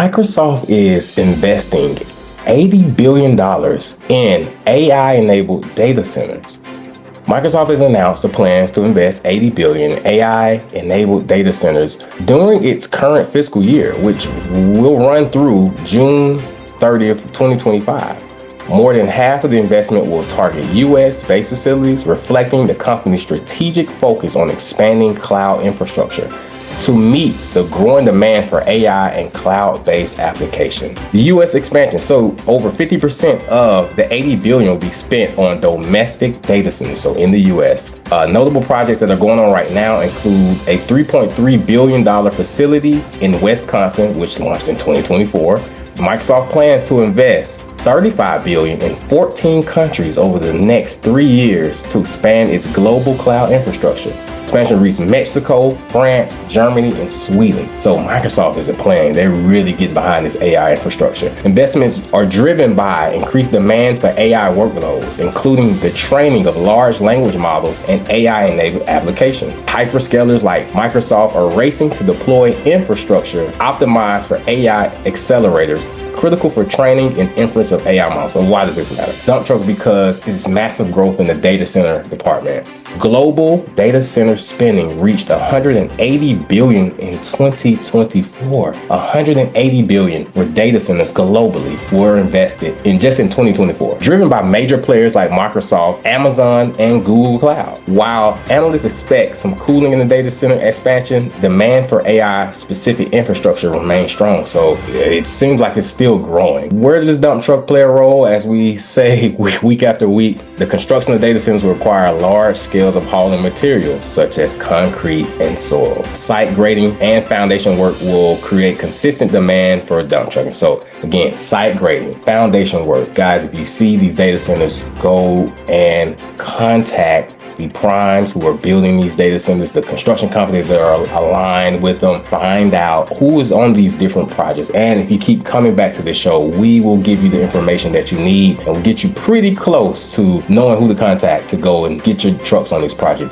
Microsoft is investing $80 billion in AI-enabled data centers. Microsoft has announced the plans to invest $80 billion in AI-enabled data centers during its current fiscal year, which will run through June 30th, 2025. More than half of the investment will target US-based facilities, reflecting the company's strategic focus on expanding cloud infrastructure to meet the growing demand for AI and cloud-based applications. The US expansion, so over 50% of the $80 billion will be spent on domestic data centers, so in the US. Notable projects that are going on right now include a $3.3 billion facility in Wisconsin, which launched in 2024. Microsoft plans to invest $35 billion in 14 countries over the next 3 years to expand its global cloud infrastructure. Expansion reaches Mexico, France, Germany, and Sweden. So Microsoft isn't playing. They're really getting behind this AI infrastructure. Investments are driven by increased demand for AI workloads, including the training of large language models and AI-enabled applications. Hyperscalers like Microsoft are racing to deploy infrastructure optimized for AI accelerators, critical for training and inference of AI models. So why does this matter? Dump truck because it's massive growth in the data center department. Global data center spending reached $180 billion in 2024. $180 billion for data centers globally were invested in just in 2024, driven by major players like Microsoft, Amazon, and Google Cloud. While analysts expect some cooling in the data center expansion, demand for AI-specific infrastructure remains strong. So it seems like it's still growing. Where does dump truck play a role? As we say week after week, the construction of data centers will require large scales of hauling materials such as concrete and soil. Site grading and foundation work will create consistent demand for dump trucking. So again, site grading, foundation work. Guys, if you see these data centers, go and contact the primes who are building these data centers, the construction companies that are aligned with them. Find out who is on these different projects. And if you keep coming back to the show, we will give you the information that you need and we'll get you pretty close to knowing who to contact to go and get your trucks on this project.